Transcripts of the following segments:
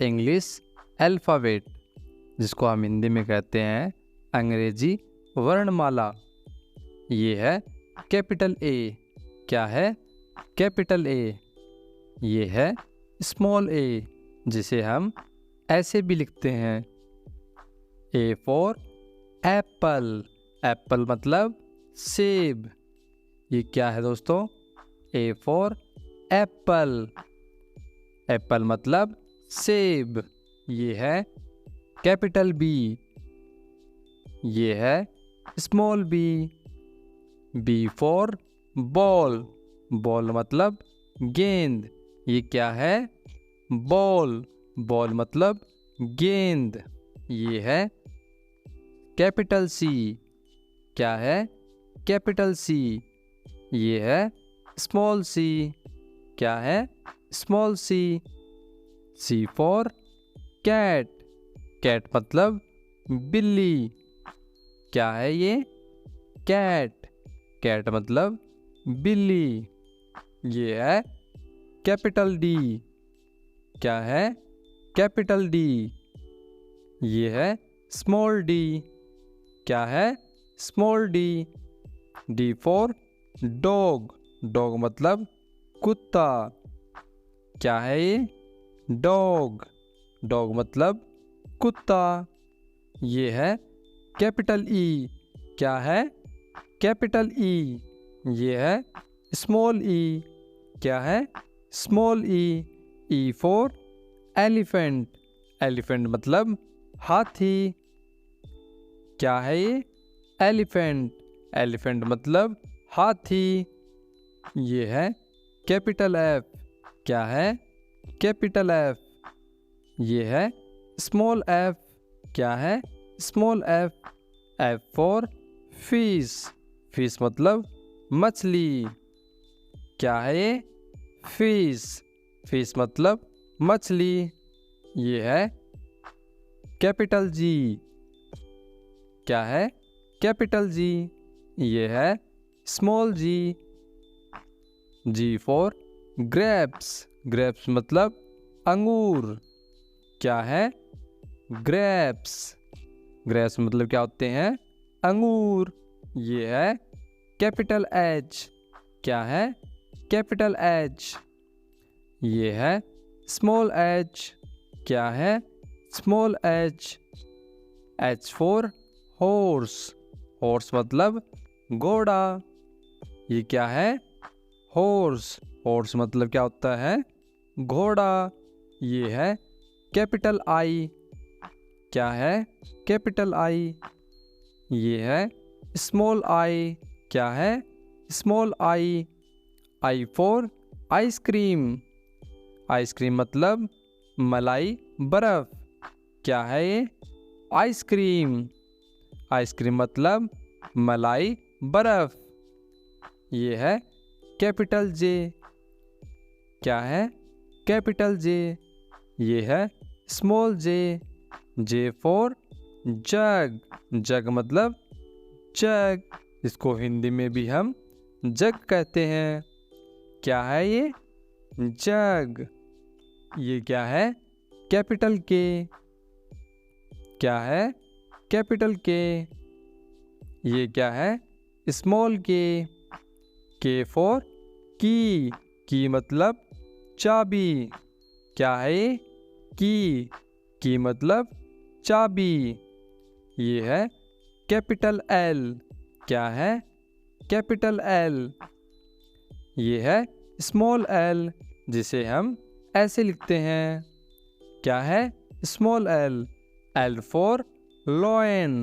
English alphabet, जिसको हम हिंदी में कहते हैं अंग्रेजी वर्णमाला। ये है कैपिटल ए। क्या है? Capital A. ये है स्मॉल ए, जिसे हम ऐसे भी लिखते हैं, ए फॉर एप्पल। एप्पल मतलब सेब। ये क्या है दोस्तों? A for Apple. एप्पल मतलब सेब। ये है कैपिटल बी। ये है small B. B for ball. Ball मतलब गेंद। ये क्या है? बॉल। बॉल मतलब गेंद। ये है कैपिटल सी। क्या है? Capital C. ये है स्मॉल सी। क्या है? Small C. C for cat. Cat मतलब बिल्ली। क्या है ये? कैट। कैट मतलब बिल्ली। ये है कैपिटल डी। क्या है? Capital D. ये है स्मॉल डी। क्या है? Small D. D for dog. Dog मतलब कुत्ता। क्या है ये? डॉग। डॉग मतलब कुत्ता। ये है कैपिटल ई। क्या है? Capital E. ये है स्मॉल ई। क्या है? Small E. E for elephant. Elephant मतलब हाथी। क्या है ये? एलिफेंट। एलिफेंट मतलब हाथी। ये है कैपिटल एफ। क्या है? Capital F. ये है स्मॉल एफ। क्या है? Small F. F for fish. Fish मतलब मछली। क्या है ये? फिश। फिश मतलब मछली। ये है कैपिटल जी। क्या है? Capital G. ये है small G. G for grapes. Grapes मतलब अंगूर। क्या है? ग्रेप्स। ग्रेप्स मतलब क्या होते हैं? अंगूर। ये है कैपिटल एच। क्या है? Capital H. ये है स्मॉल एच। क्या है? Small H. H for horse. Horse मतलब घोड़ा। ये क्या है? हॉर्स। हॉर्स मतलब क्या होता है? घोड़ा। ये है कैपिटल आई। क्या है? Capital I. ये है स्मॉल आई। क्या है? Small I. I for ice cream. Ice cream मतलब मलाई बर्फ। क्या है ये? आइसक्रीम। आइसक्रीम मतलब मलाई बर्फ। ये है कैपिटल जे। क्या है? Capital J. ये है small J. J for jug. जग मतलब जग। इसको हिंदी में भी हम जग कहते हैं। क्या है ये? जग। ये क्या है? कैपिटल के। क्या है? कैपिटल के। ये क्या है? स्मॉल के। के फॉर की। की मतलब चाबी। क्या है ये? की। की मतलब चाबी। ये है कैपिटल एल। क्या है? Capital L. ये है स्मॉल एल, जिसे हम ऐसे लिखते हैं। क्या है? Small L. L for lion.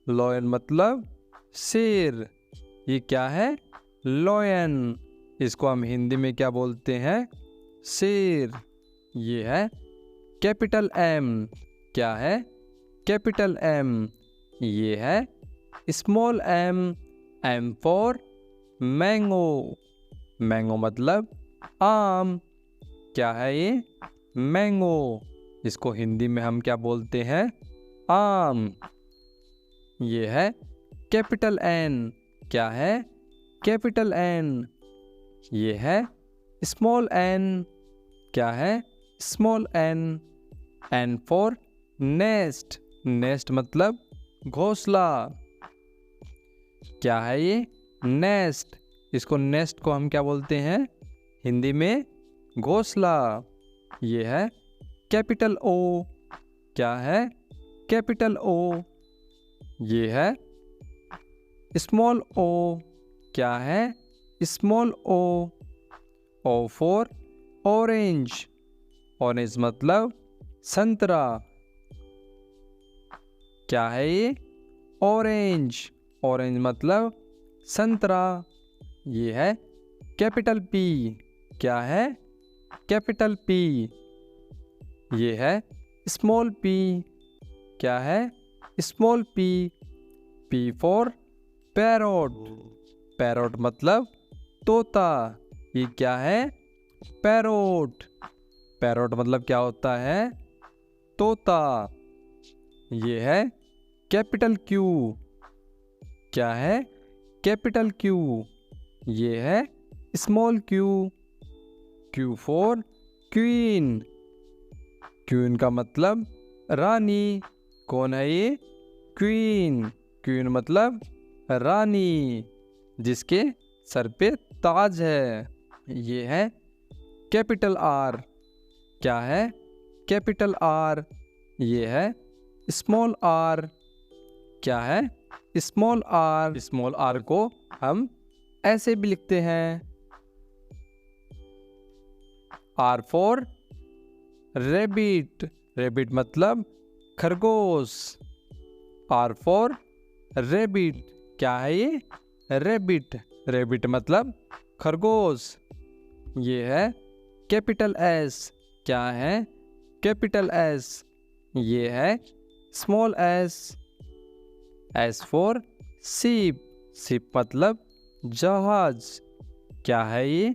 Lion मतलब शेर। ये क्या है? लॉयन। इसको हम हिंदी में क्या बोलते हैं? शेर। ये है कैपिटल एम। क्या है? Capital M. ये है small M. M for mango. Mango मतलब आम। क्या है ये? मैंगो। इसको हिंदी में हम क्या बोलते हैं? आम। ये है कैपिटल एन। क्या है? Capital N. ये है स्मॉल एन। क्या है? Small N. N for nest, nest मतलब घोंसला। क्या है ये? नेस्ट। इसको नेस्ट को हम क्या बोलते हैं हिंदी में? घोंसला। ये है कैपिटल ओ। क्या है? Capital O. ये है स्मॉल ओ। क्या है? Small O. O for orange, orange मतलब संतरा। क्या है ये? ऑरेंज, ऑरेंज मतलब संतरा। ये है कैपिटल पी। क्या है? Capital P. ये है स्मॉल पी। क्या है? Small P. P for parrot, parrot मतलब तोता। ये क्या है? पैरोट। पैरोट मतलब क्या होता है? तोता। ये है कैपिटल क्यू। क्या है? Capital Q. ये है small Q. Q for queen, queen का मतलब रानी। कौन है ये? क्वीन। क्वीन मतलब रानी, जिसके सर पे ताज है। ये है कैपिटल आर। क्या है? Capital R. ये है स्मॉल आर। क्या है? Small are. स्मॉल आर को हम ऐसे भी लिखते हैं, आर फॉर रेबिट, रेबिट मतलब खरगोश। R for rabbit. क्या है ये? रेबिट, रेबिट मतलब खरगोश। ये है कैपिटल एस। क्या है? Capital S. ये है small S. S for ship, ship मतलब जहाज। क्या है ये?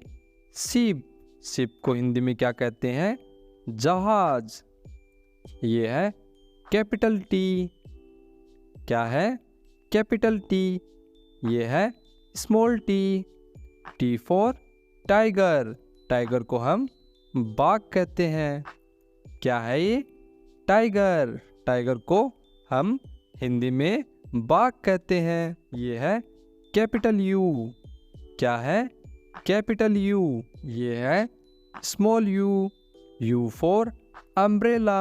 शिप। शिप को हिंदी में क्या कहते हैं? जहाज। ये है कैपिटल टी। क्या है? Capital T. ये है small T. T for tiger, tiger को हम बाघ कहते हैं। क्या है ये? टाइगर। टाइगर को हम हिंदी में बाघ कहते हैं। ये है कैपिटल यू। क्या है? Capital you. ये है small you. You for umbrella,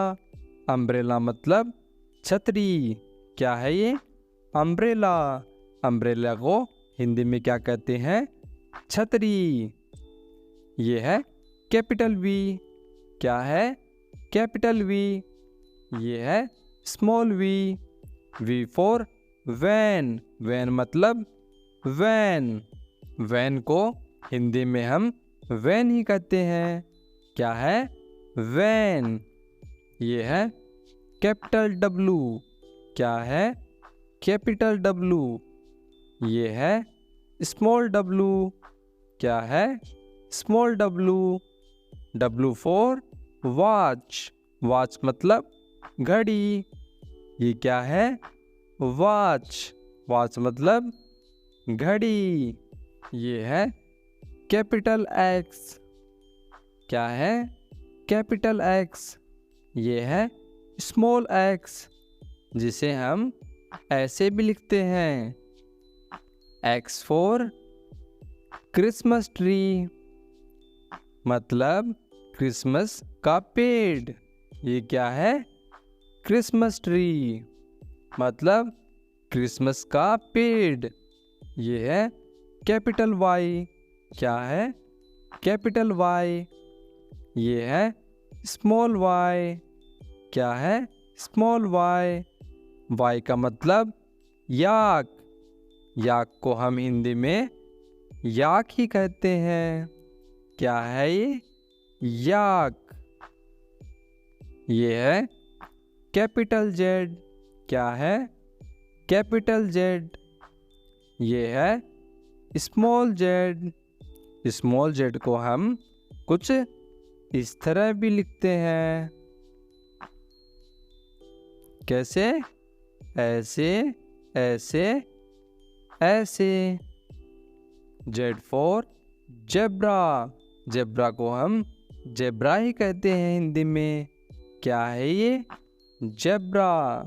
umbrella मतलब छतरी। क्या है ये? अम्ब्रेला। अम्ब्रेला को हिंदी में क्या कहते हैं? छतरी। ये है कैपिटल वी। क्या है? Capital V. ये है small V. V for van, van मतलब वैन। वैन को हिंदी में हम वैन ही कहते हैं। क्या है? वैन। ये है कैपिटल डब्लू। क्या है? Capital W. ये है स्मॉल डब्लू। क्या है? Small W. W for watch, watch मतलब घड़ी। ये क्या है? वॉच, वॉच मतलब घड़ी। ये है कैपिटल एक्स। क्या है? Capital x. ये है स्मॉल एक्स, जिसे हम ऐसे भी लिखते हैं, एक्स फॉर क्रिसमस ट्री, मतलब क्रिसमस का पेड़। ये क्या है? क्रिसमस ट्री मतलब क्रिसमस का पेड़। ये है कैपिटल वाई। क्या है? Capital Y. ये है स्मॉल वाई। क्या है? Small Y. वाई का मतलब याक, याक को हम हिंदी में याक ही कहते हैं। क्या है ये? याक। ये है कैपिटल जेड। क्या है? Capital Z. ये है स्मॉल जेड। स्मॉल जेड को हम कुछ इस तरह भी लिखते हैं, कैसे? ऐसे, ऐसे, ऐसे। जेड फॉर जेब्रा, जेब्रा को हम जेब्रा ही कहते हैं हिंदी में। क्या है ये? जेब्रा।